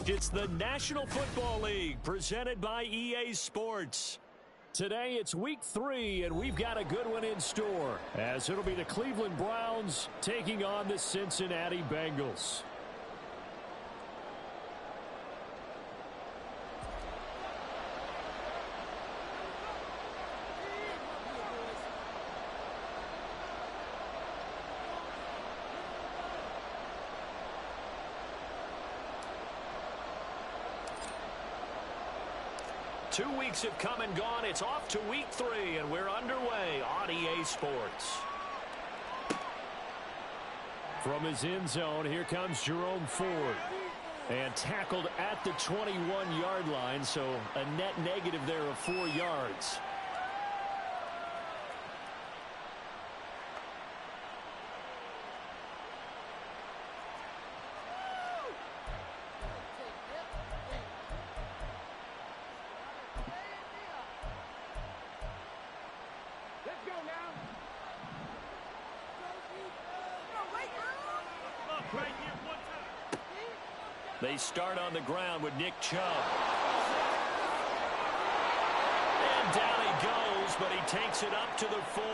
It's the National Football League presented by EA Sports. Today it's week 3, and we've got a good one in store, as it'll be the Cleveland Browns taking on the Cincinnati Bengals. Two weeks have come and gone. It's off to week 3, and we're underway on EA Sports. From his end zone, here comes Jerome Ford. And tackled at the 21-yard line, so a net negative there of 4 yards. They start on the ground with Nick Chubb. And down he goes, but he takes it up to the 40.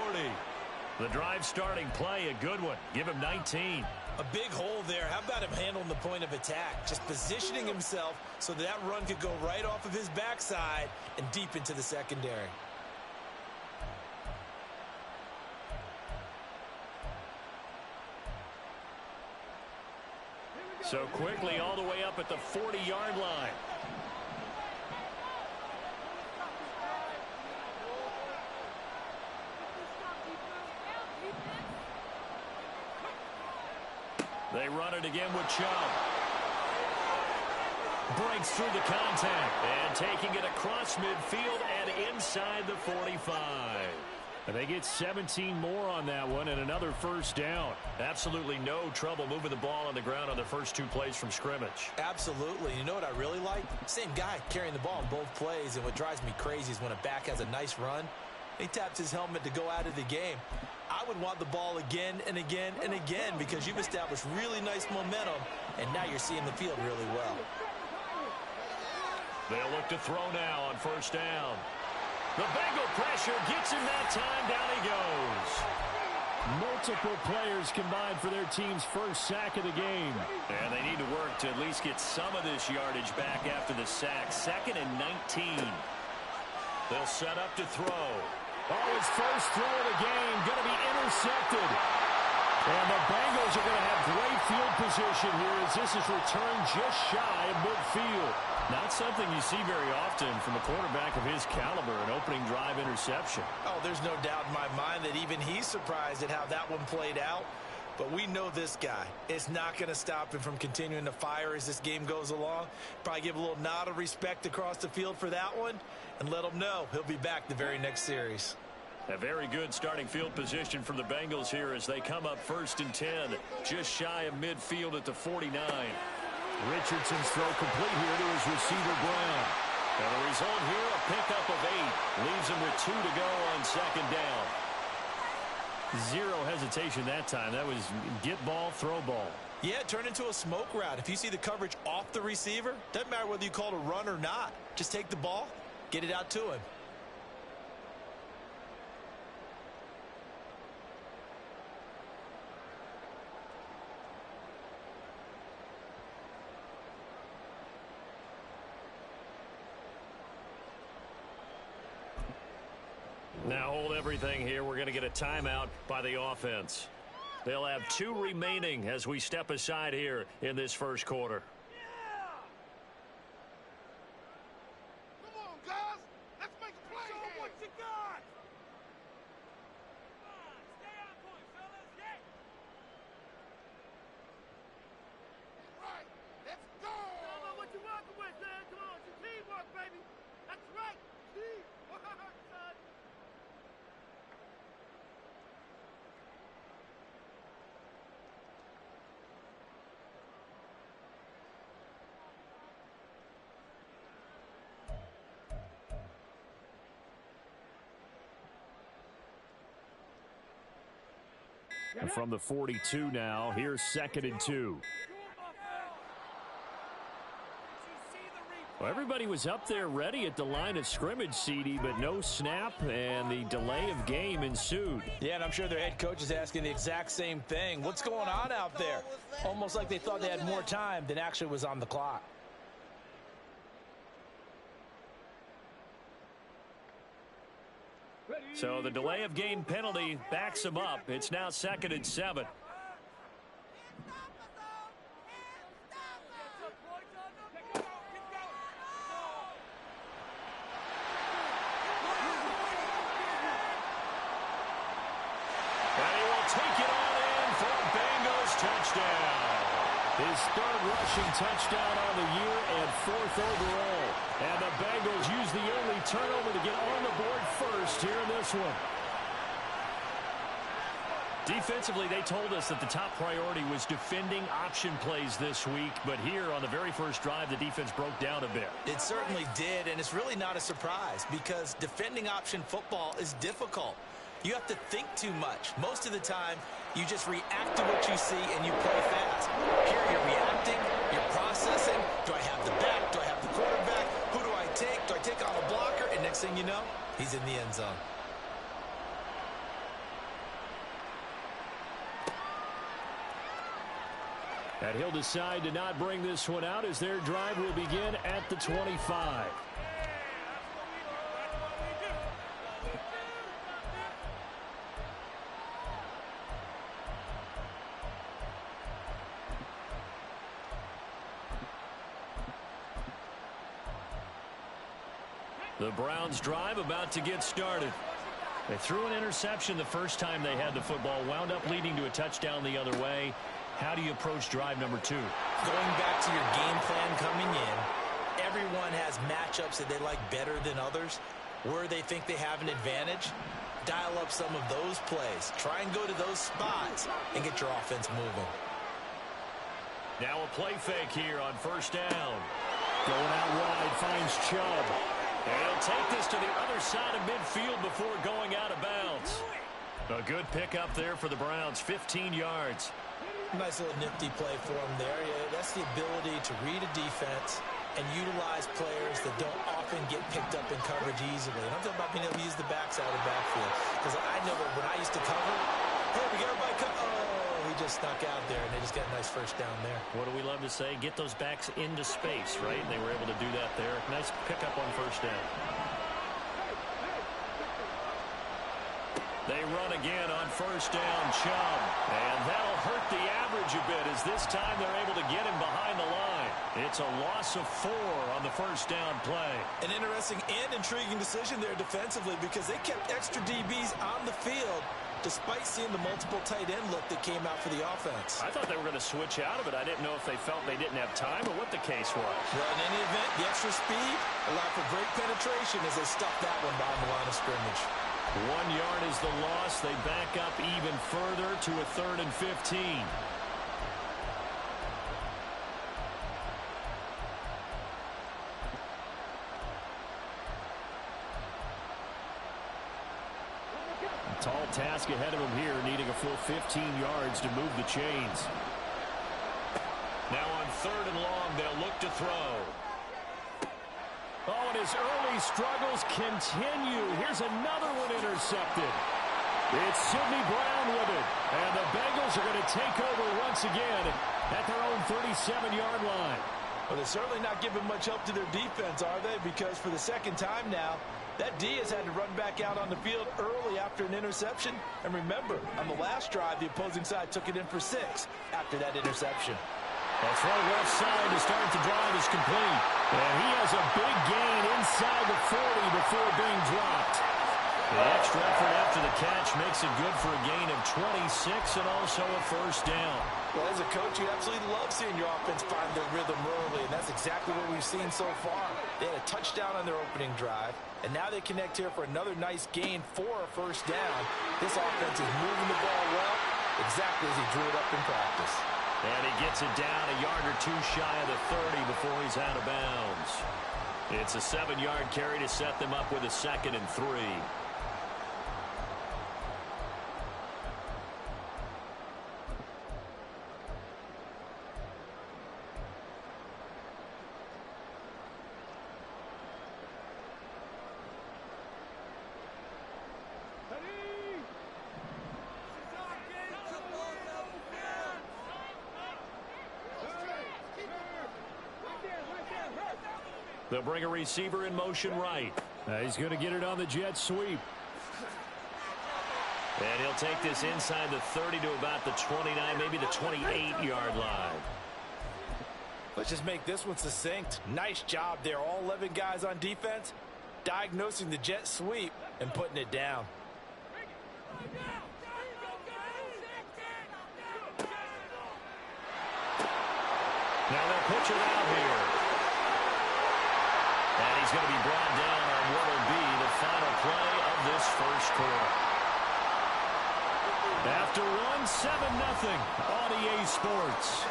The drive starting play, a good one. Give him 19. A big hole there. How about him handling the point of attack? Just positioning himself so that run could go right off of his backside and deep into the secondary. So quickly all the way up at the 40-yard line. They run it again with Chubb. Breaks through the contact and taking it across midfield and inside the 45. And they get 17 more on that one and another first down. Absolutely no trouble moving the ball on the ground on the first 2 plays from scrimmage. Absolutely. You know what I really like? Same guy carrying the ball in both plays, and what drives me crazy is when a back has a nice run, he taps his helmet to go out of the game. I would want the ball again and again and again because you've established really nice momentum, and now you're seeing the field really well. They'll look to throw now on first down. The Bengal pressure gets him that time. Down he goes. Multiple players combined for their team's first sack of the game. And they need to work to at least get some of this yardage back after the sack. 2nd and 19. They'll set up to throw. Oh, his first throw of the game going to be intercepted. And the Bengals are going to have great field position here as this is returned just shy of midfield. Not something you see very often from a quarterback of his caliber, an opening drive interception. Oh, there's no doubt in my mind that even he's surprised at how that one played out. But we know this guy. It's not going to stop him from continuing to fire as this game goes along. Probably give a little nod of respect across the field for that one and let him know he'll be back the very next series. A very good starting field position for the Bengals here as they come up 1st and 10, just shy of midfield at the 49. Richardson's throw complete here to his receiver, Brown. And the result here, a pickup of 8. Leaves him with 2 to go on 2nd down. Zero hesitation that time. That was get ball, throw ball. Yeah, turn into a smoke route. If you see the coverage off the receiver, doesn't matter whether you call it a run or not. Just take the ball, get it out to him. Now hold everything here. We're going to get a timeout by the offense. They'll have 2 remaining as we step aside here in this first quarter. Come on, guys. Let's make a play here. Show what you got. Come on, stay on point, fellas. Yeah. Right. Let's go. Show them what you're working with, man. Come on, it's teamwork, baby. That's right. Teamwork, son. And from the 42 now, here's 2nd and 2. Well, everybody was up there ready at the line of scrimmage, CD, but no snap, and the delay of game ensued. Yeah, and I'm sure their head coach is asking the exact same thing. What's going on out there? Almost like they thought they had more time than actually was on the clock. So the delay of game penalty backs them up. It's now 2nd and 7. His 3rd rushing touchdown on the year and 4th overall. And the Bengals use the only turnover to get on the board first here in this one. Defensively, they told us that the top priority was defending option plays this week. But here on the very first drive, the defense broke down a bit. It certainly did, and it's really not a surprise because defending option football is difficult. You have to think too much. Most of the time, you just react to what you see and you play fast. Here you're reacting, you're processing. Do I have the back? Do I have the quarterback? Who do I take? Do I take on a blocker? And next thing you know, he's in the end zone. And he'll decide to not bring this one out as their drive will begin at the 25. The Browns drive about to get started. They threw an interception the first time they had the football, wound up leading to a touchdown the other way. How do you approach drive number 2? Going back to your game plan coming in, everyone has matchups that they like better than others. Where they think they have an advantage, dial up some of those plays. Try and go to those spots and get your offense moving. Now a play fake here on 1st down. Going out wide, finds Chubb. And he'll take this to the other side of midfield before going out of bounds. A good pickup there for the Browns, 15 yards. Nice little nifty play for him there. Yeah, that's the ability to read a defense and utilize players that don't often get picked up in coverage easily. And I'm talking about being able to use the backside of the backfield. Because I know that when I used to cover, hey, we got everybody cover. Oh, he just snuck out there, and they just got a nice 1st down there. What do we love to say? Get those backs into space, right? And they were able to do that there. Nice pickup on 1st down. They run again on 1st down, Chubb. And that'll hurt the average a bit as this time they're able to get him behind the line. It's a loss of 4 on the 1st down play. An interesting and intriguing decision there defensively because they kept extra DBs on the field despite seeing the multiple tight end look that came out for the offense. I thought they were going to switch out of it. I didn't know if they felt they didn't have time or what the case was. Well, in any event, the extra speed allowed for great penetration as they stuffed that one behind the line of scrimmage. 1 yard is the loss. They back up even further to a 3rd and 15. A tall task ahead of him here, needing a full 15 yards to move the chains. Now on 3rd and long, they'll look to throw. Oh, and his early struggles continue. Here's another one intercepted. It's Sidney Brown with it. And the Bengals are going to take over once again at their own 37-yard line. Well, they're certainly not giving much help to their defense, are they? Because for the 2nd time now, that D has had to run back out on the field early after an interception. And remember, on the last drive, the opposing side took it in for 6 after that interception. A throw left side to start the drive is complete. And he has a big gain inside the 40 before being dropped. The extra effort after the catch makes it good for a gain of 26 and also a 1st down. Well, as a coach, you absolutely love seeing your offense find their rhythm early, and that's exactly what we've seen so far. They had a touchdown on their opening drive, and now they connect here for another nice gain for a 1st down. This offense is moving the ball well, exactly as he drew it up in practice. And he gets it down a yard or 2 shy of the 30 before he's out of bounds. It's a 7-yard carry to set them up with a 2nd and 3. They'll bring a receiver in motion right. He's going to get it on the jet sweep. And he'll take this inside the 30 to about the 29, maybe the 28-yard line. Let's just make this one succinct. Nice job there. All 11 guys on defense diagnosing the jet sweep and putting it down. Now they'll pitch it out here. And he's going to be brought down on what will be the final play of this first quarter. After one, 7-0 on EA Sports.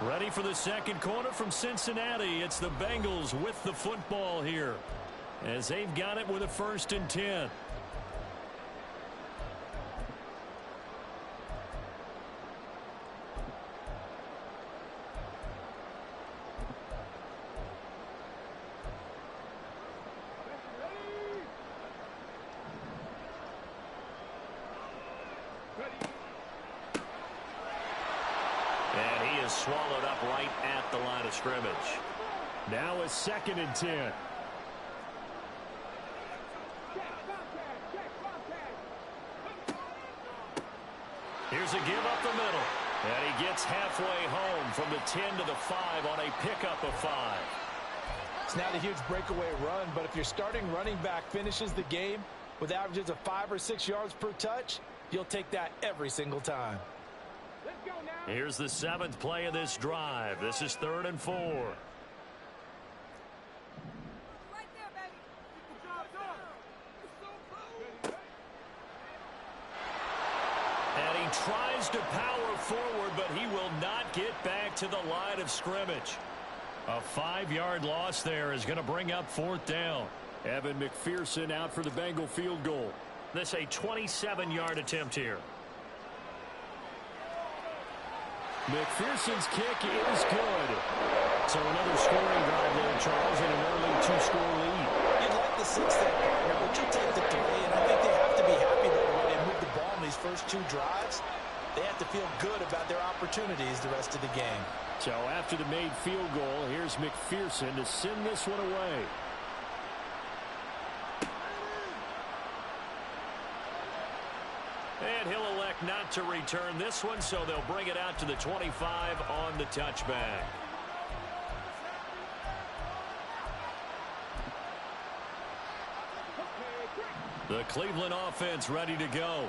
Ready for the second quarter from Cincinnati. It's the Bengals with the football here, as they've got it with a 1st and 10. And he is swallowed up right at the line of scrimmage. Now a 2nd and 10. Here's a give up the middle. And he gets halfway home from the 10 to the 5 on a pickup of 5. It's not a huge breakaway run, but if your starting running back finishes the game with averages of 5 or 6 yards per touch, you'll take that every single time. Here's the 7th play of this drive. This is 3rd and 4. And he tries to power forward, but he will not get back to the line of scrimmage. A 5-yard loss there is going to bring up 4th down. Evan McPherson out for the Bengal field goal. This a 27-yard attempt here. McPherson's kick is good. So another scoring drive there, Charles, and an early 2-score lead. You'd like to see that, partner, but you take the 3, and I think they have to be happy that the way they moved the ball in these first 2 drives. They have to feel good about their opportunities the rest of the game. So after the made field goal, here's McPherson to send this one away. And he'll elect not to return this one, so they'll bring it out to the 25 on the touchback. The Cleveland offense ready to go.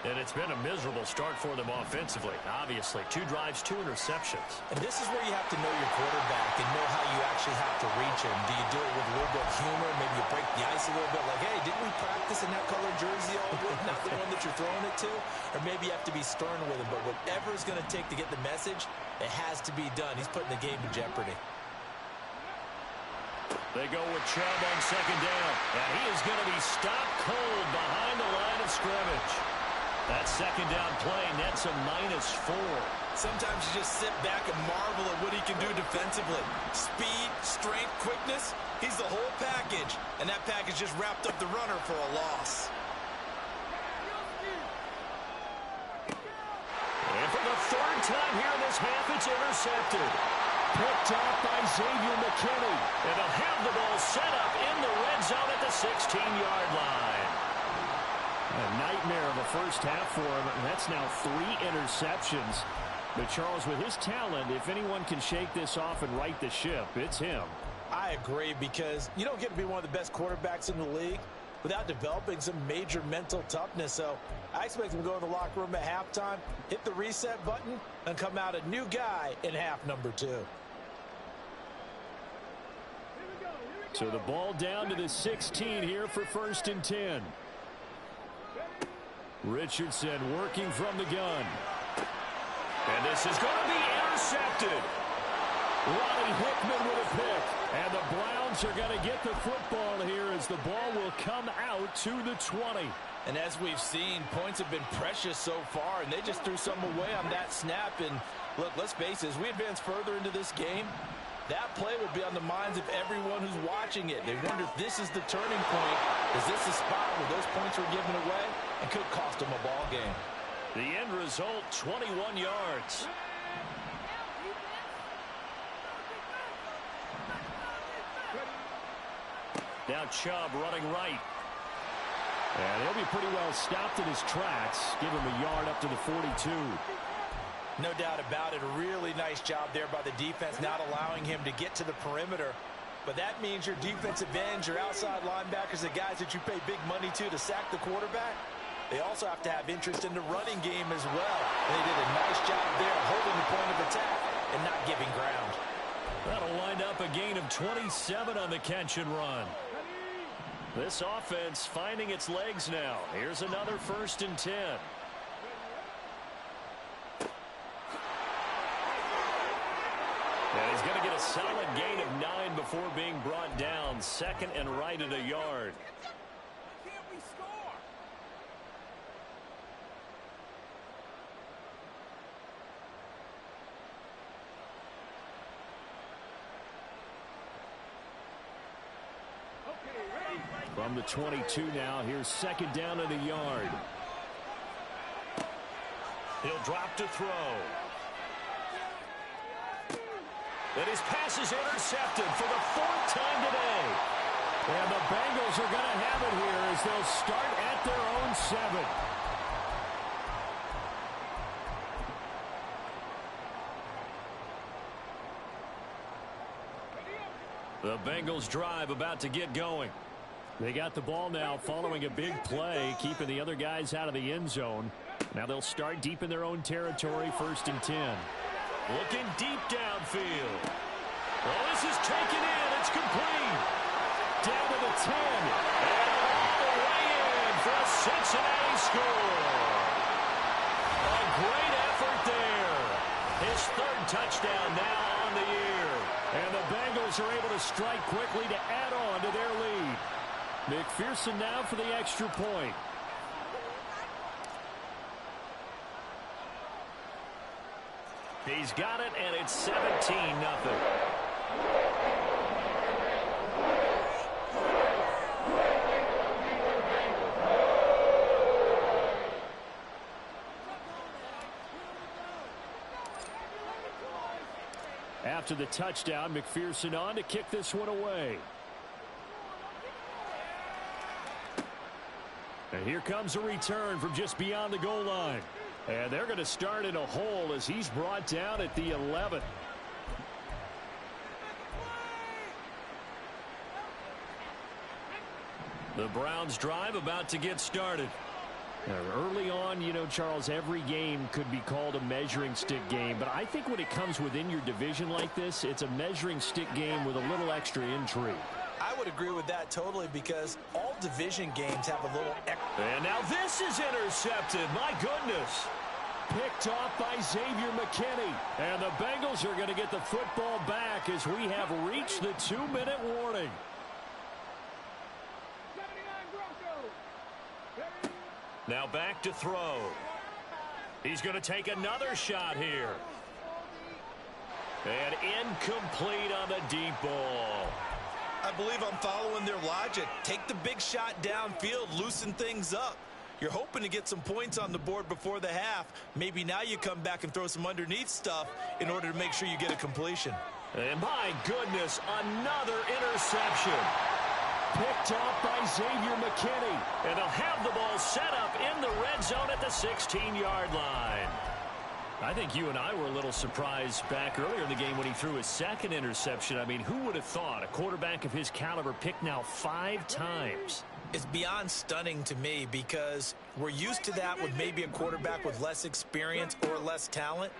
And it's been a miserable start for them offensively. Obviously, 2 drives, 2 interceptions. And this is where you have to know your quarterback and know how you actually have to reach him. Do you do it with a little bit of humor? Maybe you break the ice a little bit like, hey, didn't we practice in that color jersey all week? Not the one that you're throwing it to? Or maybe you have to be stern with him. But whatever it's going to take to get the message, it has to be done. He's putting the game in jeopardy. They go with Chubb on 2nd down. And he is going to be stopped cold behind the line of scrimmage. That 2nd down play nets a -4. Sometimes you just sit back and marvel at what he can do defensively. Speed, strength, quickness. He's the whole package. And that package just wrapped up the runner for a loss. And for the 3rd time here in this half, it's intercepted. Picked off by Xavier McKinney. And they'll have the ball set up in the red zone at the 16-yard line. A nightmare of a first half for him. That's now 3 interceptions. But Charles, with his talent, if anyone can shake this off and right the ship, it's him. I agree, because you don't get to be one of the best quarterbacks in the league without developing some major mental toughness. So I expect him to go in the locker room at halftime, hit the reset button, and come out a new guy in half number 2. So the ball down to the 16 here for 1st and 10. Richardson working from the gun. And this is going to be intercepted. Ronnie Hickman with a pick. And the Browns are going to get the football here as the ball will come out to the 20. And as we've seen, points have been precious so far, and they just threw some away on that snap. And look, let's face it, as we advance further into this game, that play will be on the minds of everyone who's watching it. They wonder if this is the turning point. Is this the spot where those points were given away and could cost them a ball game? The end result, 21 yards. Now Chubb running right. And he'll be pretty well stopped in his tracks. Give him a yard up to the 42. No doubt about it. A really nice job there by the defense, not allowing him to get to the perimeter. But that means your defensive ends, your outside linebackers, the guys that you pay big money to sack the quarterback, they also have to have interest in the running game as well. They did a nice job there holding the point of attack and not giving ground. That'll wind up a gain of 27 on the catch and run. This offense finding its legs now. Here's another 1st and 10. And he's going to get a solid gain of 9 before being brought down. 2nd and right at a yard. From the 22 now, here's 2nd down and a yard. He'll drop to throw. And his pass is intercepted for the 4th time today. And the Bengals are going to have it here as they'll start at their own 7. The Bengals drive about to get going. They got the ball now following a big play, keeping the other guys out of the end zone. Now they'll start deep in their own territory, 1st and 10. Looking deep downfield. Well, this is taken in. It's complete. Down to the 10. And all the way in for a Cincinnati score. A great effort there. His 3rd touchdown now on the year. And the Bengals are able to strike quickly to add on to their lead. McPherson now for the extra point. He's got it, and it's 17-0. After the touchdown, McPherson on to kick this one away. And here comes a return from just beyond the goal line. And they're going to start in a hole as he's brought down at the 11. The Browns drive about to get started. Early on, you know, Charles, every game could be called a measuring stick game. But I think when it comes within your division like this, it's a measuring stick game with a little extra intrigue. I would agree with that totally because all division games have a little extra. And now this is intercepted. My goodness. Picked off by Xavier McKinney. And the Bengals are going to get the football back as we have reached the 2-minute warning. Now back to throw. He's going to take another shot here. And incomplete on the deep ball. I believe I'm following their logic. Take the big shot downfield, loosen things up. You're hoping to get some points on the board before the half. Maybe now you come back and throw some underneath stuff in order to make sure you get a completion. And my goodness, another interception. Picked off by Xavier McKinney. And they'll have the ball set up in the red zone at the 16-yard line. I think you and I were a little surprised back earlier in the game when he threw his 2nd interception. I mean, who would have thought a quarterback of his caliber picked now 5 times? It's beyond stunning to me because we're used to that with maybe a quarterback with less experience or less talent.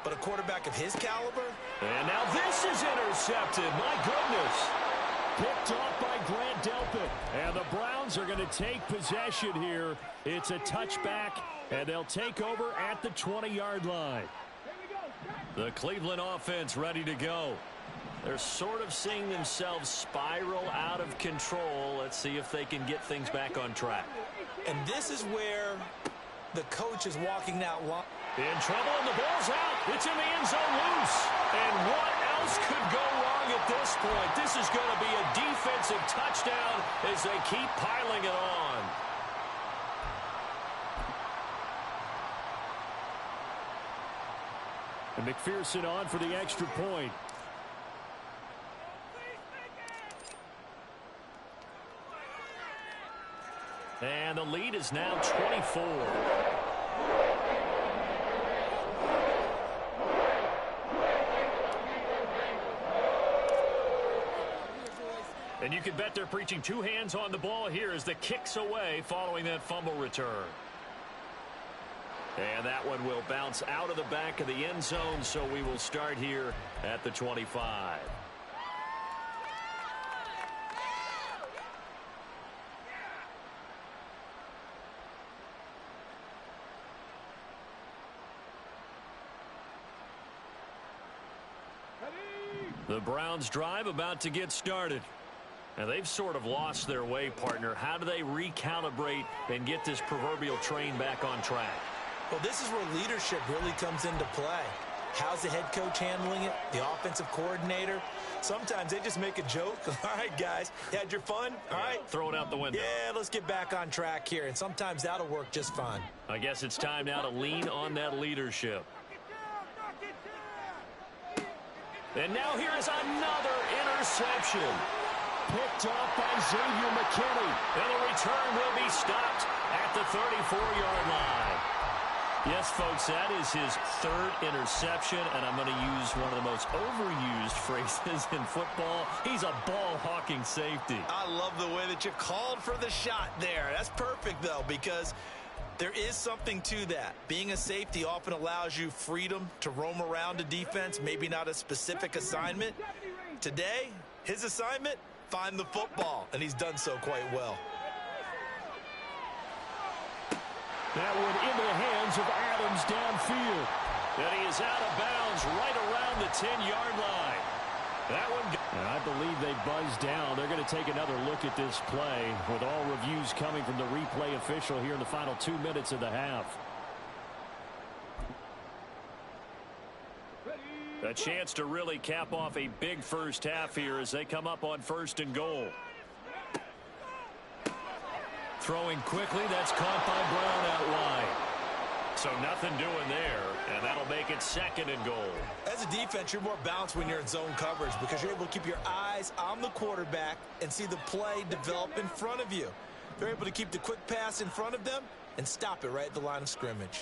But a quarterback of his caliber? And now this is intercepted. My goodness. Picked off by Grant Delpit. And the Browns are going to take possession here. It's a touchback, and they'll take over at the 20-yard line. The Cleveland offense ready to go. They're sort of seeing themselves spiral out of control. Let's see if they can get things back on track. And this is where the coach is walking that line. In trouble, and the ball's out. It's in the end zone loose. And what else could go wrong at this point? This is going to be a defensive touchdown as they keep piling it on. And McPherson on for the extra point. the lead is now 24. And you can bet they're preaching two hands on the ball here as the kick's away following that fumble return. And that one will bounce out of the back of the end zone, so we will start here at the 25. The Browns drive about to get started. And they've sort of lost their way, partner. How do they recalibrate and get this proverbial train back on track? Well, this is where leadership really comes into play. How's the head coach handling it? The offensive coordinator? Sometimes they just make a joke. All right, guys, you had your fun? All right. Throw it out the window. Yeah, let's get back on track here. And sometimes that'll work just fine. I guess it's time now to lean on that leadership. And now here is another interception. Picked off by Xavier McKinney. And the return will be stopped at the 34-yard line. Yes, folks, that is his third interception, and I'm going to use one of the most overused phrases in football. He's a ball-hawking safety. I love the way that you called for the shot there. That's perfect, though, because there is something to that. Being a safety often allows you freedom to roam around a defense, maybe not a specific assignment. Today, his assignment, find the football, and he's done so quite well. That one into the hands of Adams downfield. And he is out of bounds right around the 10-yard line. That one, and I believe they buzzed down. They're going to take another look at this play with all reviews coming from the replay official here in the final 2 minutes of the half. A chance to really cap off a big first half here as they come up on 1st and goal. Throwing quickly, that's caught by Brown out wide. So nothing doing there, and that'll make it 2nd and goal. As a defense, you're more balanced when you're in zone coverage because you're able to keep your eyes on the quarterback and see the play develop in front of you. They're able to keep the quick pass in front of them and stop it right at the line of scrimmage.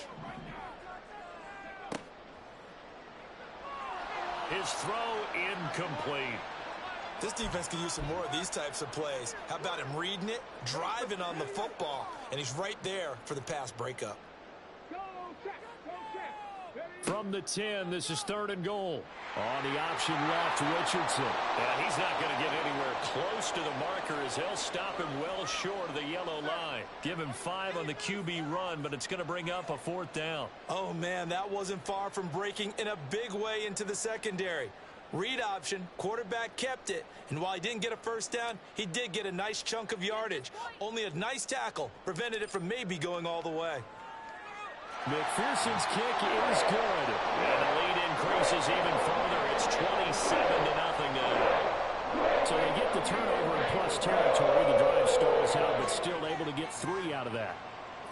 His throw incomplete. This defense can use some more of these types of plays. How about him reading it, driving on the football, and he's right there for the pass breakup. From the 10, this is 3rd and goal. On the option left, Richardson. And he's not going to get anywhere close to the marker as they'll stop him well short of the yellow line. Give him 5 on the QB run, but it's going to bring up a 4th down. Oh, man, that wasn't far from breaking in a big way into the secondary. Read option, quarterback kept it, and while he didn't get a 1st down, he did get a nice chunk of yardage. Only a nice tackle prevented it from maybe going all the way. McPherson's kick is good. And the lead increases even further. It's 27-0 now. So they get the turnover in plus territory. The drive stalls out, but still able to get 3 out of that.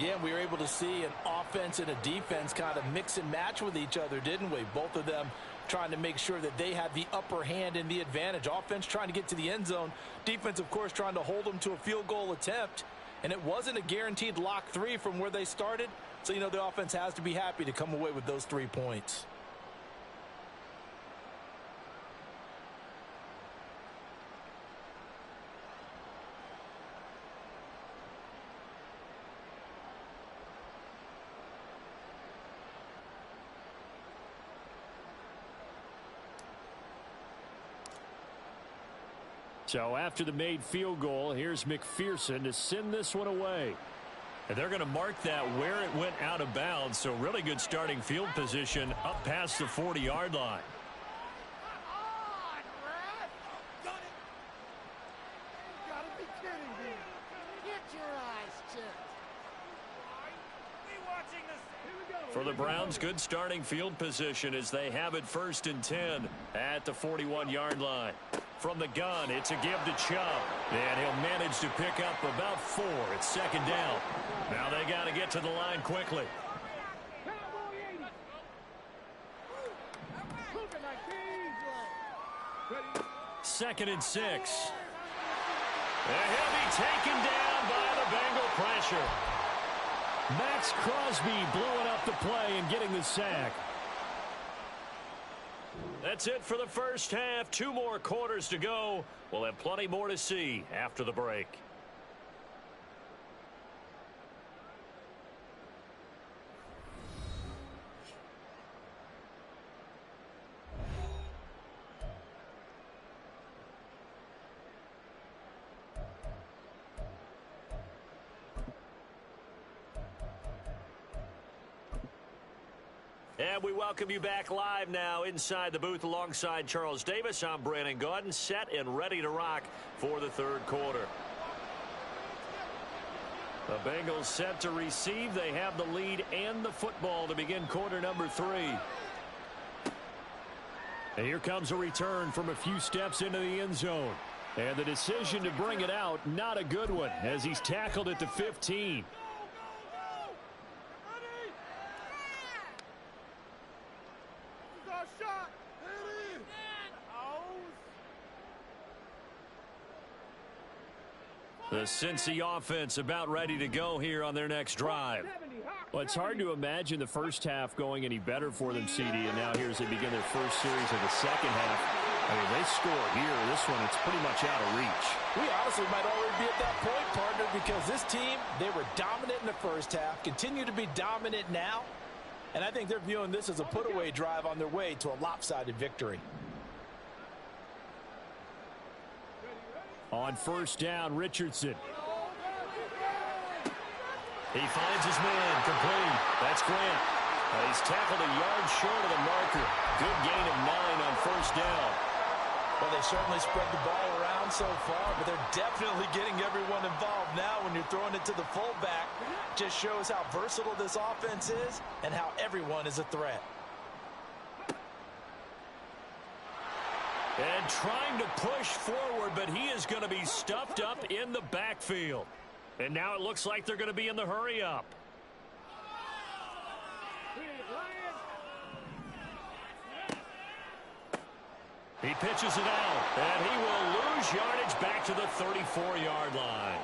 Yeah, we were able to see an offense and a defense kind of mix and match with each other, didn't we? Both of them trying to make sure that they had the upper hand and the advantage. Offense trying to get to the end zone. Defense, of course, trying to hold them to a field goal attempt. And it wasn't a guaranteed lock 3 from where they started. So, you know, the offense has to be happy to come away with those 3 points. So after the made field goal, here's McPherson to send this one away. And they're going to mark that where it went out of bounds. So really good starting field position up past the 40-yard line. For the Browns, good starting field position as they have it 1st and 10 at the 41-yard line. From the gun, it's a give to Chubb. And he'll manage to pick up about 4. It's 2nd down. Now they got to get to the line quickly. 2nd and 6. And he'll be taken down by the Bengal pressure. Max Crosby blowing up the play and getting the sack. That's it for the first half. 2 more quarters to go. We'll have plenty more to see after the break. And we welcome you back live now inside the booth alongside Charles Davis. I'm Brandon Gaudin, set and ready to rock for the third quarter. The Bengals set to receive. They have the lead and the football to begin quarter number 3. And here comes a return from a few steps into the end zone. And the decision to bring it out, not a good one, as he's tackled at the 15. The Cincy offense about ready to go here on their next drive. Well, it's hard to imagine the first half going any better for them, CD, and now here as they begin their first series of the second half. I mean, they score here. This one, it's pretty much out of reach. We honestly might already be at that point, partner, because this team, they were dominant in the first half, continue to be dominant now, and I think they're viewing this as a put-away drive on their way to a lopsided victory. On first down, Richardson. He finds his man, complete. That's Grant. He's tackled a yard short of the marker. Good gain of 9 on first down. Well, they certainly spread the ball around so far, but they're definitely getting everyone involved now when you're throwing it to the fullback. Just shows how versatile this offense is and how everyone is a threat. And trying to push forward, but he is going to be stuffed up in the backfield. And now it looks like they're going to be in the hurry-up. He pitches it out, and he will lose yardage back to the 34-yard line.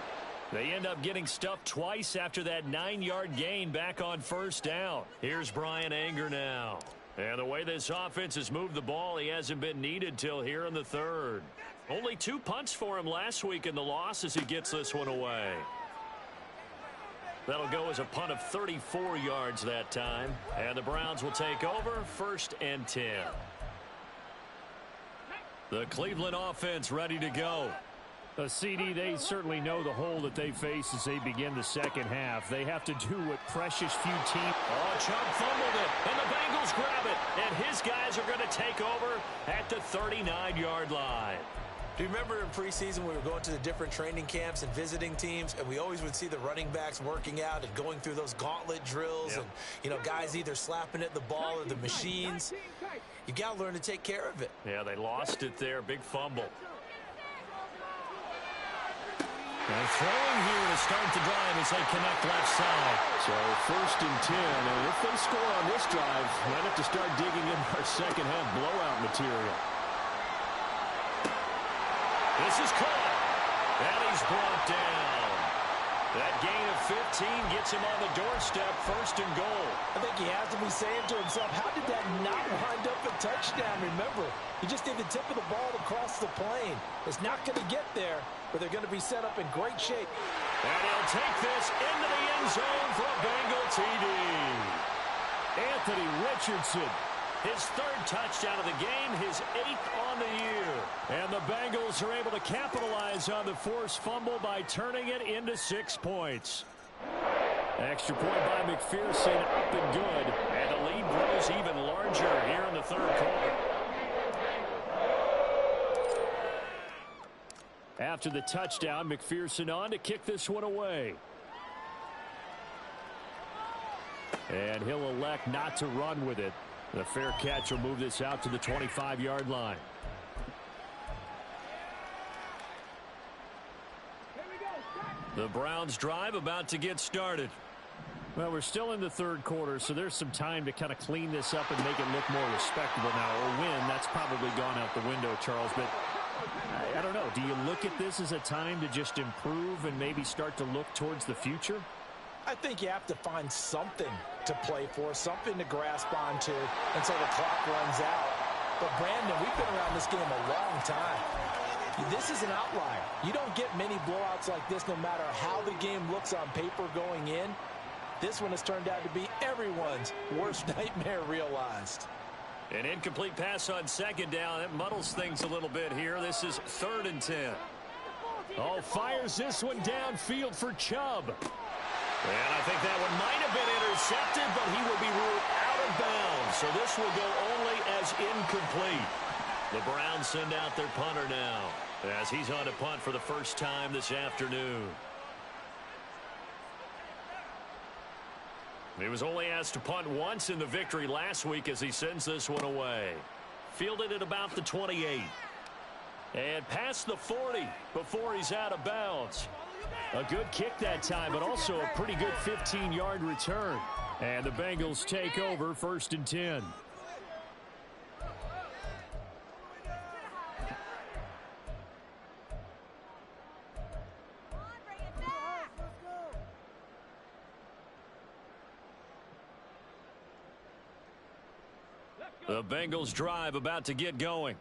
They end up getting stuffed twice after that 9-yard gain back on first down. Here's Brian Anger now. And the way this offense has moved the ball, he hasn't been needed till here in the third. Only 2 punts for him last week in the loss as he gets this one away. That'll go as a punt of 34 yards that time. And the Browns will take over, 1st and 10. The Cleveland offense ready to go. The CD, they certainly know the hole that they face as they begin the second half. They have to do what precious few teams. Oh, Chubb fumbled it, and the Bengals grab it. And his guys are going to take over at the 39-yard line. Do you remember in preseason we were going to the different training camps and visiting teams, and we always would see the running backs working out and going through those gauntlet drills, and, you know, guys either slapping at the ball or the machines. You got to learn to take care of it. Yeah, they lost it there. Big fumble. And throwing here to start the drive as they connect left side. So 1st and 10. And if they score on this drive, might have to start digging in our second half blowout material. This is caught. And he's brought down. That gain of 15 gets him on the doorstep, 1st and goal. I think he has to be saying to himself, how did that not wind up a touchdown? Remember, he just did the tip of the ball across the plane. It's not going to get there, but they're going to be set up in great shape. And he'll take this into the end zone for a Bengal TD. Anthony Richardson, his 3rd touchdown of the game, his 8th on the year. And the Bengals are able to capitalize on the forced fumble by turning it into 6 points. Extra point by McPherson, up and good. And the lead grows even larger here in the third quarter. After the touchdown, McPherson on to kick this one away. And he'll elect not to run with it. The fair catch will move this out to the 25-yard line. The Browns drive about to get started. Well, we're still in the third quarter, so there's some time to kind of clean this up and make it look more respectable now. Or win, that's probably gone out the window, Charles. But I don't know. do you look at this as a time to just improve and maybe start to look towards the future? I think you have to find something to play for, something to grasp onto until the clock runs out. But, Brandon, we've been around this game a long time. This is an outlier. You don't get many blowouts like this no matter how the game looks on paper going in. This one has turned out to be everyone's worst nightmare realized. An incomplete pass on second down. It muddles things a little bit here. This is 3rd and 10. Oh, fires this one downfield for Chubb. And I think that one might have been intercepted, but he will be ruled out of bounds. So this will go only as incomplete. The Browns send out their punter now as he's on to punt for the first time this afternoon. He was only asked to punt once in the victory last week as he sends this one away. Fielded at about the 28. And past the 40 before he's out of bounds. A good kick that time, but also a pretty good 15-yard return. And the Bengals take over 1st and 10. The Bengals drive about to get going.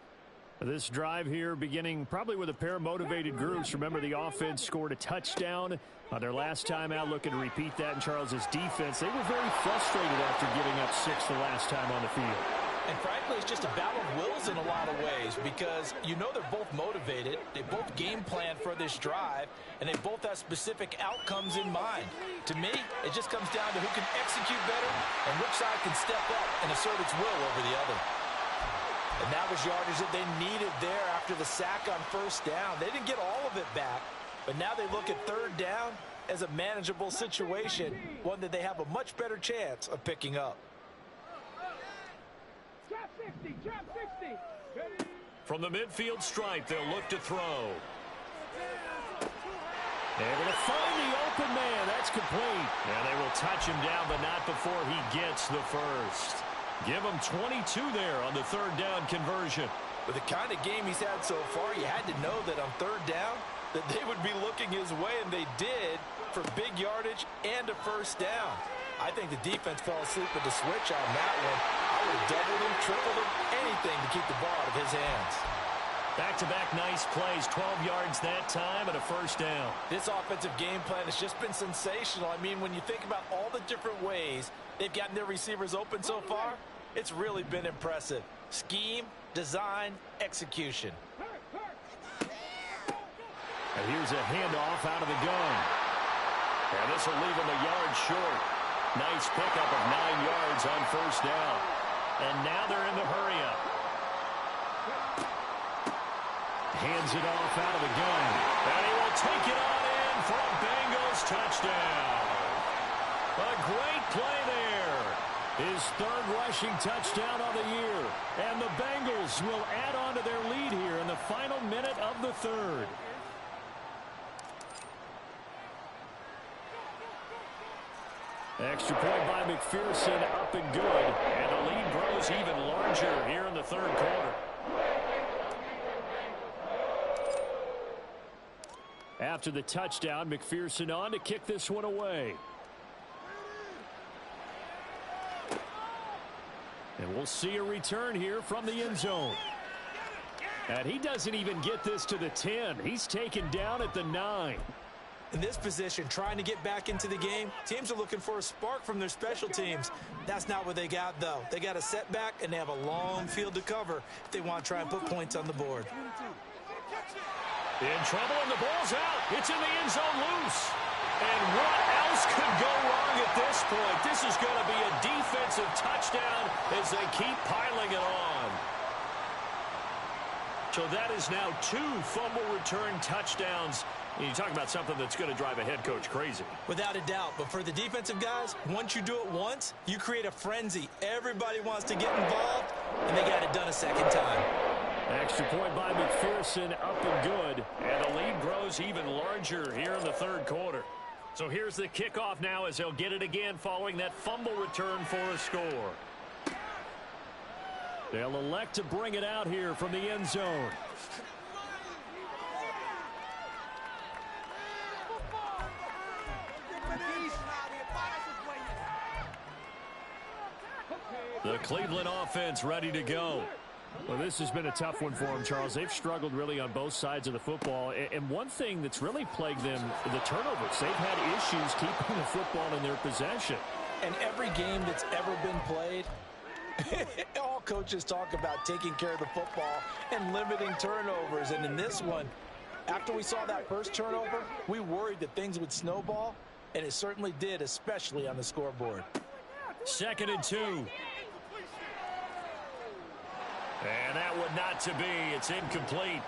This drive here beginning probably with a pair of motivated groups. Remember, the offense scored a touchdown on their last time out. Looking to repeat that in Charles's defense. They were very frustrated after giving up 6 the last time on the field. And frankly, it's just a battle of wills in a lot of ways because you know they're both motivated. They both game plan for this drive, and they both have specific outcomes in mind. To me, it just comes down to who can execute better and which side can step up and assert its will over the other. And that was yardage that they needed there after the sack on 1st down. They didn't get all of it back, but now they look at 3rd down as a manageable situation, one that they have a much better chance of picking up. From the midfield stripe, they'll look to throw. Able to find the open man. That's complete. And they will touch him down, but not before he gets the first. Give him 22 there on the 3rd down conversion. With the kind of game he's had so far, you had to know that on 3rd down that they would be looking his way, and they did for big yardage and a 1st down. I think the defense fell asleep with the switch on that one. I would have doubled him, tripled him, anything to keep the ball out of his hands. Back-to-back nice plays, 12 yards that time and a 1st down. This offensive game plan has just been sensational. I mean, when you think about all the different ways they've gotten their receivers open so far, it's really been impressive. Scheme, design, execution. And here's a handoff out of the gun. And this will leave him a yard short. Nice pickup of 9 yards on 1st down. And now they're in the hurry-up. Hands it off out of the gun. And he will take it on in for a Bengals touchdown. A great play there. His 3rd rushing touchdown of the year. And the Bengals will add on to their lead here in the final minute of the 3rd. Extra point by McPherson, up and good. And the lead grows even larger here in the 3rd quarter. After the touchdown, McPherson on to kick this one away. And we'll see a return here from the end zone. And he doesn't even get this to the 10. He's taken down at the 9. In this position, trying to get back into the game, teams are looking for a spark from their special teams. That's not what they got, though. They got a setback, and they have a long field to cover if they want to try and put points on the board. In trouble, and the ball's out. It's in the end zone loose. And what else could go wrong at this point? This is going to be a defensive touchdown as they keep piling it on. So that is now 2 fumble return touchdowns. And you talk about something that's going to drive a head coach crazy. Without a doubt. But for the defensive guys, once you do it once, you create a frenzy. Everybody wants to get involved, and they got it done a second time. Extra point by McPherson, up and good. And the lead grows even larger here in the 3rd quarter. So here's the kickoff now as they'll get it again following that fumble return for a score. They'll elect to bring it out here from the end zone. The Cleveland offense ready to go. Well, this has been a tough one for them, Charles. They've struggled really on both sides of the football. And one thing that's really plagued them, the turnovers. They've had issues keeping the football in their possession. And every game that's ever been played, all coaches talk about taking care of the football and limiting turnovers. And in this one, after we saw that first turnover, we worried that things would snowball, and it certainly did, especially on the scoreboard. 2nd and 2. And that would not to be. It's incomplete.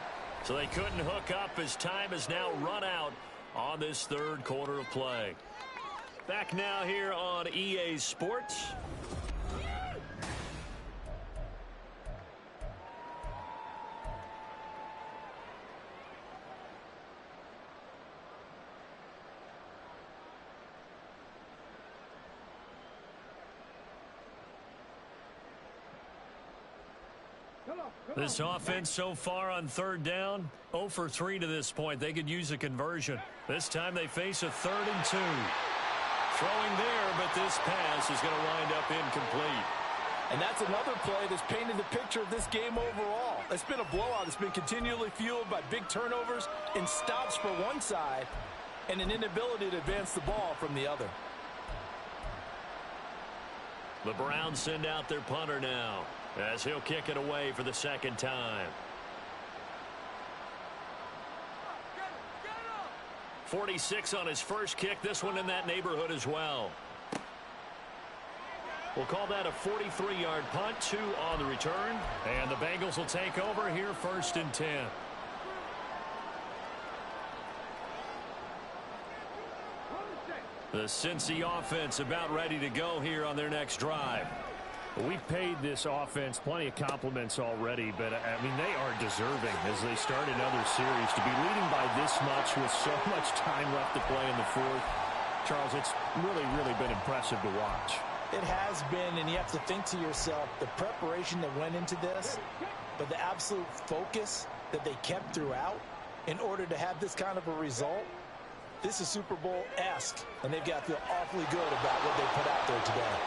So they couldn't hook up as time has now run out on this third quarter of play. Back now here on EA Sports. This offense so far on 3rd down, 0 for 3 to this point. They could use a conversion. This time they face a 3rd and 2. Throwing there, but this pass is going to wind up incomplete. And that's another play that's painted the picture of this game overall. It's been a blowout. It's been continually fueled by big turnovers and stops for one side and an inability to advance the ball from the other. The Browns send out their punter now as he'll kick it away for the 2nd time. 46 on his first kick. This one in that neighborhood as well. We'll call that a 43-yard punt, 2 on the return. And the Bengals will take over here 1st and 10. The Cincy offense about ready to go here on their next drive. We've paid this offense plenty of compliments already, but, I mean, they are deserving as they start another series. To be leading by this much with so much time left to play in the 4th, Charles, it's really, really been impressive to watch. It has been, and you have to think to yourself, the preparation that went into this, but the absolute focus that they kept throughout in order to have this kind of a result. This is Super Bowl-esque, and they've got to feel awfully good about what they put out there today.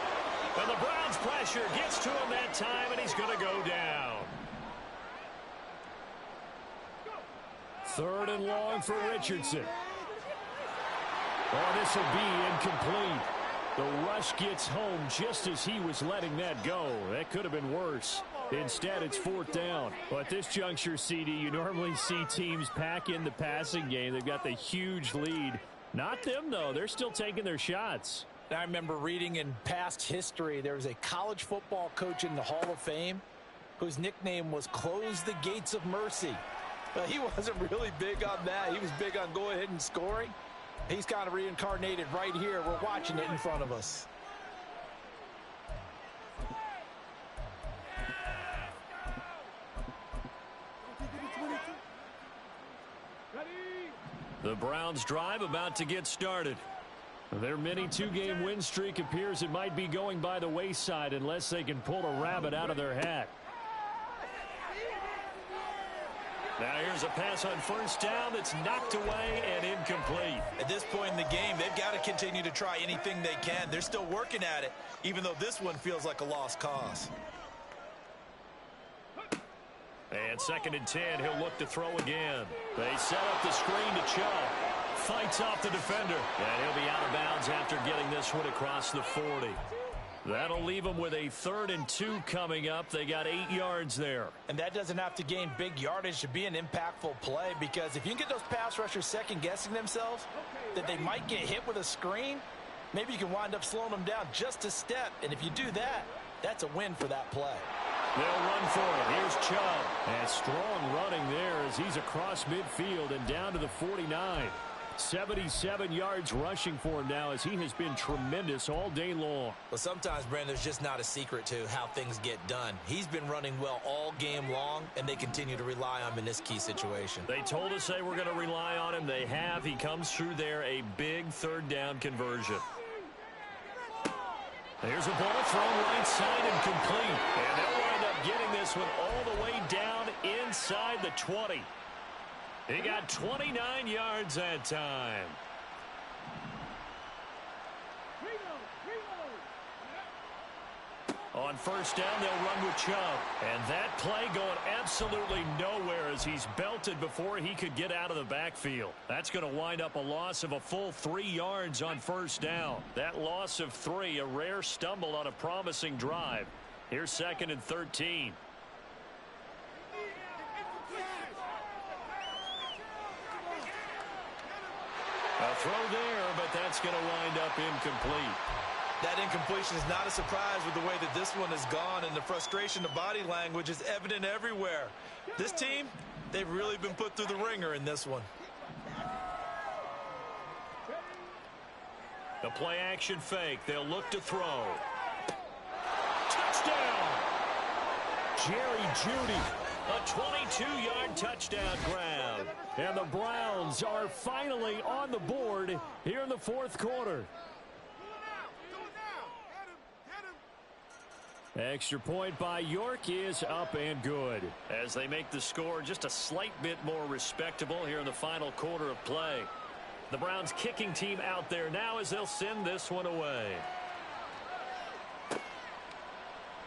And the Browns' pressure gets to him that time, and he's going to go down. 3rd and long for Richardson. Oh, this will be incomplete. The rush gets home just as he was letting that go. That could have been worse. Instead, it's 4th down. But at this juncture, CD, you normally see teams pack in the passing game. They've got the huge lead. Not them, though. They're still taking their shots. I remember reading in past history, there was a college football coach in the Hall of Fame whose nickname was Close the Gates of Mercy. But he wasn't really big on that. He was big on go ahead and scoring. He's kind of reincarnated right here. We're watching it in front of us. The Browns drive about to get started. Their mini 2-game win streak appears it might be going by the wayside unless they can pull a rabbit out of their hat. Now here's a pass on 1st down that's knocked away and incomplete. At this point in the game, they've got to continue to try anything they can. They're still working at it, even though this one feels like a lost cause. And 2nd and 10, he'll look to throw again. They set up the screen to Chubb. Fights off the defender. And he'll be out of bounds after getting this one across the 40. That'll leave them with a 3rd and 2 coming up. They got 8 yards there. And that doesn't have to gain big yardage to be an impactful play, because if you can get those pass rushers second-guessing themselves that they might get hit with a screen, maybe you can wind up slowing them down just a step. And if you do that, that's a win for that play. They'll run for it. Here's Chubb. And strong running there as he's across midfield and down to the 49. 77 yards rushing for him now as he has been tremendous all day long. Well, sometimes, Brandon, there's just not a secret to how things get done. He's been running well all game long, and they continue to rely on him in this key situation. They told us they were going to rely on him. They have. He comes through there, a big 3rd down conversion. There's a ball thrown right side and complete. And they'll wind up getting this one all the way down inside the 20. He got 29 yards that time. On first down, they'll run with Chubb. And that play going absolutely nowhere as he's belted before he could get out of the backfield. That's going to wind up a loss of a full 3 yards on first down. That loss of 3, a rare stumble on a promising drive. Here's 2nd and 13. A throw there, but that's going to wind up incomplete. That incompletion is not a surprise with the way that this one has gone, and the frustration, the body language is evident everywhere. This team, they've really been put through the ringer in this one. The play action fake. They'll look to throw. Touchdown! Jerry Jeudy. A 22-yard touchdown grab. And the Browns are finally on the board here in the 4th quarter. Extra point by York is up and good as they make the score just a slight bit more respectable here in the final quarter of play. The Browns kicking team out there now as they'll send this one away.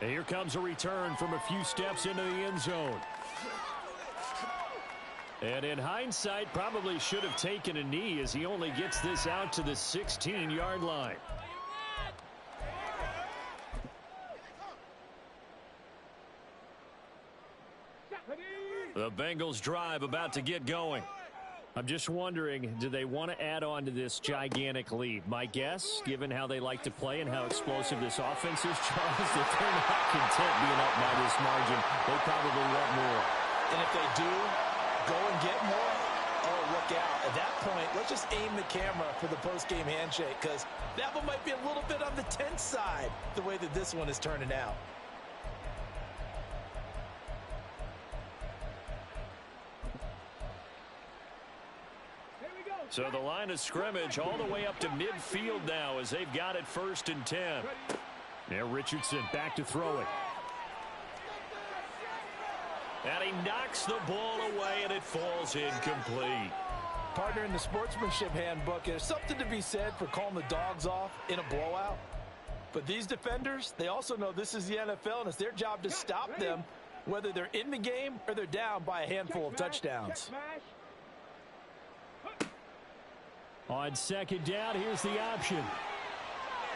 And here comes a return from a few steps into the end zone. And in hindsight, probably should have taken a knee as he only gets this out to the 16-yard line. The Bengals drive about to get going. I'm just wondering, do they want to add on to this gigantic lead? My guess, given how they like to play and how explosive this offense is, Charles, if they're not content being up by this margin, they probably want more. And if they do go and get more, oh, look out. At that point, let's just aim the camera for the post-game handshake, because that one might be a little bit on the tense side, the way that this one is turning out. So the line of scrimmage all the way up to midfield now as they've got it 1st and 10. Now Richardson back to throw it. And he knocks the ball away and it falls incomplete. Partner, in the sportsmanship handbook, there's something to be said for calling the dogs off in a blowout. But these defenders, they also know this is the NFL and it's their job to stop them, whether they're in the game or they're down by a handful of touchdowns. On 2nd down, here's the option.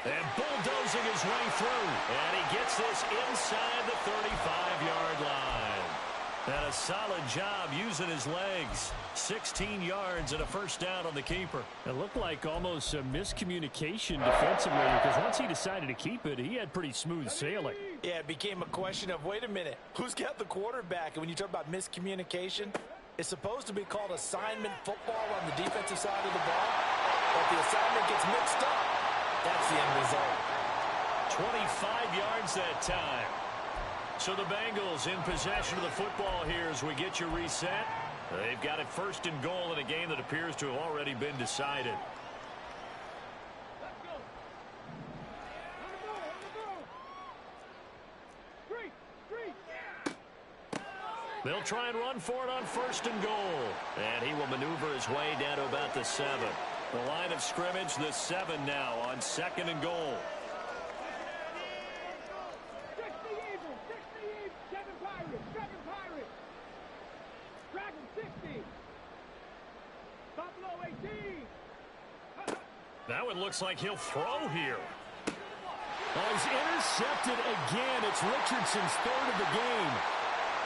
And bulldozing his way through. And he gets this inside the 35-yard line. And a solid job using his legs. 16 yards and a 1st down on the keeper. It looked like almost a miscommunication defensively because once he decided to keep it, he had pretty smooth sailing. Yeah, it became a question of, wait a minute, who's got the quarterback? And when you talk about miscommunication, it's supposed to be called assignment football on the defensive side of the ball. But the assignment gets mixed up. That's the end result. 25 yards that time. So the Bengals in possession of the football here as we get you reset. They've got it 1st and goal in a game that appears to have already been decided. They'll try and run for it on 1st and goal. And he will maneuver his way down to about the 7. The line of scrimmage, the 7 now on 2nd and goal. That one looks like he'll throw here. Oh, he's intercepted again. It's Richardson's 3rd of the game.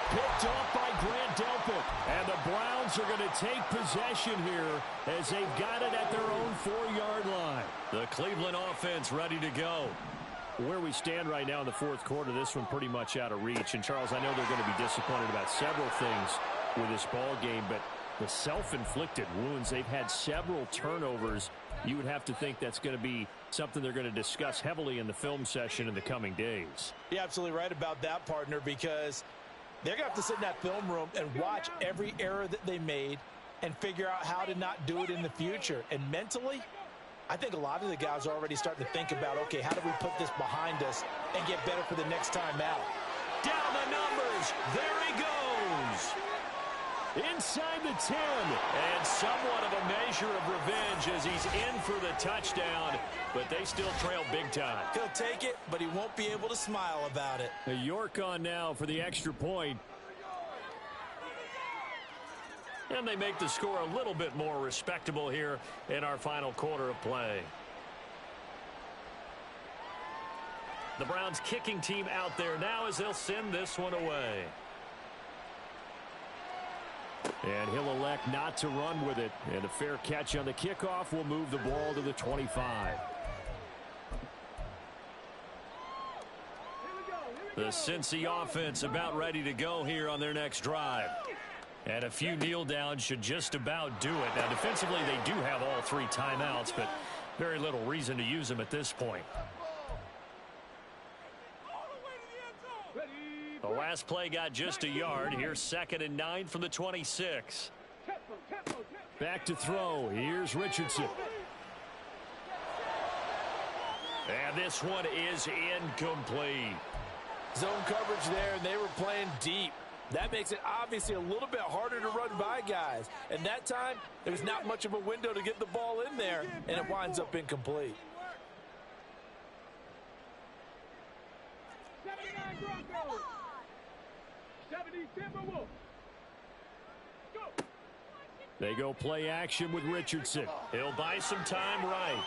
Picked off by Grant Delpit. And the Browns are going to take possession here as they've got it at their own 4-yard line. The Cleveland offense ready to go. Where we stand right now in the 4th quarter, this one pretty much out of reach. And, Charles, I know they're going to be disappointed about several things with this ball game, but the self-inflicted wounds, they've had several turnovers. You would have to think that's going to be something they're going to discuss heavily in the film session in the coming days. You're absolutely right about that, partner, because they're going to have to sit in that film room and watch every error that they made and figure out how to not do it in the future. And mentally, I think a lot of the guys are already starting to think about, okay, how do we put this behind us and get better for the next time out? Down the numbers. There he goes. Inside the 10. And somewhat of a measure of revenge as he's in for the touchdown, but they still trail big time. He'll take it, but he won't be able to smile about it. York on now for the extra point. And they make the score a little bit more respectable here in our final quarter of play. The Browns kicking team out there now as they'll send this one away. And he'll elect not to run with it. And a fair catch on the kickoff will move the ball to the 25. The Cincy offense about ready to go here on their next drive. And a few kneel downs should just about do it. Now defensively they do have all 3 timeouts, but very little reason to use them at this point. The last play got just a yard. Here's 2nd and 9 from the 26. Back to throw. Here's Richardson. And this one is incomplete. Zone coverage there, and they were playing deep. That makes it obviously a little bit harder to run by guys. And that time, there's not much of a window to get the ball in there, and it winds up incomplete. 79 Broncos. 70 Timberwolves. Go. They go play action with Richardson. He'll buy some time right.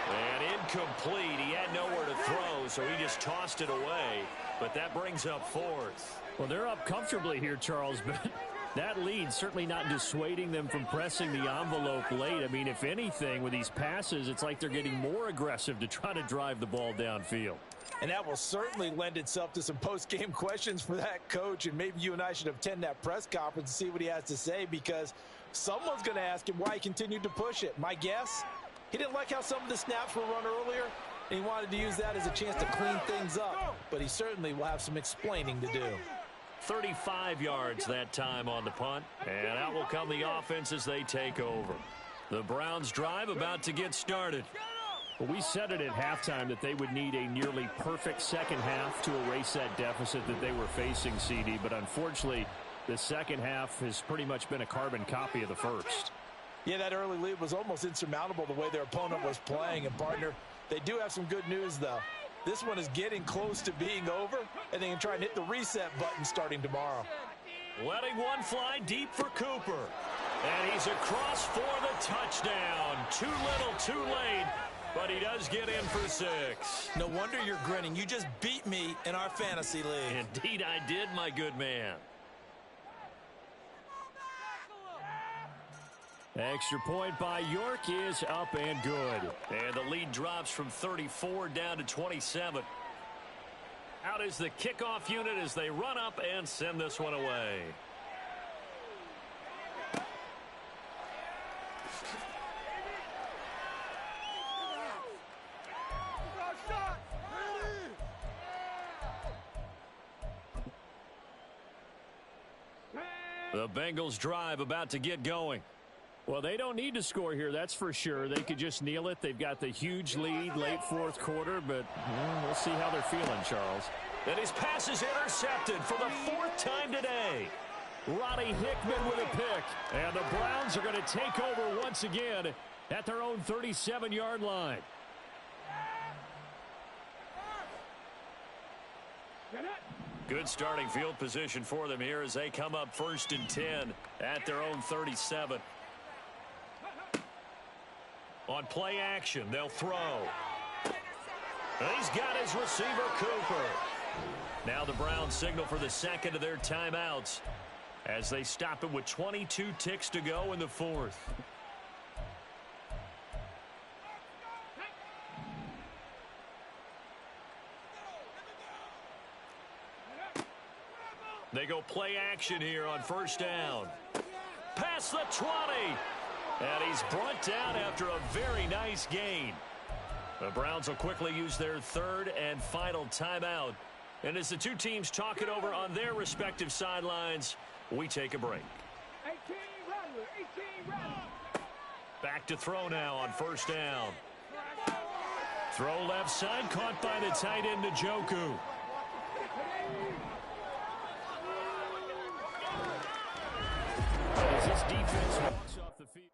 And incomplete. He had nowhere to throw, so he just tossed it away. But that brings up 4th. Well, they're up comfortably here, Charles, but that lead certainly not dissuading them from pressing the envelope late. I mean, if anything, with these passes, it's like they're getting more aggressive to try to drive the ball downfield. And that will certainly lend itself to some post-game questions for that coach. And maybe you and I should attend that press conference and see what he has to say, because someone's going to ask him why he continued to push it. My guess, he didn't like how some of the snaps were run earlier, and he wanted to use that as a chance to clean things up. But he certainly will have some explaining to do. 35 yards that time on the punt. And out will come the offense as they take over. The Browns drive about to get started. Well, we said it at halftime that they would need a nearly perfect second half to erase that deficit that they were facing, CD. But unfortunately, the second half has pretty much been a carbon copy of the first. Yeah, that early lead was almost insurmountable the way their opponent was playing. And, partner, they do have some good news, though. This one is getting close to being over, and they can try and hit the reset button starting tomorrow. Letting one fly deep for Cooper. And he's across for the touchdown. Too little, too late, but he does get in for 6. No wonder you're grinning. You just beat me in our fantasy league. Indeed I did, my good man. Extra point by York is up and good. And the lead drops from 34 down to 27. Out is the kickoff unit as they run up and send this one away. The Bengals drive about to get going. Well, they don't need to score here, that's for sure. They could just kneel it. They've got the huge lead late 4th quarter, but we'll see how they're feeling, Charles. And his pass is intercepted for the 4th time today. Roddy Hickman with a pick. And the Browns are going to take over once again at their own 37-yard line. Good starting field position for them here as they come up 1st and 10 at their own 37. On play action, they'll throw. And he's got his receiver, Cooper. Now the Browns signal for the 2nd of their timeouts as they stop it with 22 ticks to go in the 4th. They go play action here on 1st down. Past the 20. And he's brought down after a very nice gain. The Browns will quickly use their 3rd and final timeout. And as the two teams talk it over on their respective sidelines, we take a break. 18 Rattler. Back to throw now on 1st down. Throw left side, caught by the tight end Njoku. defense walks off the field.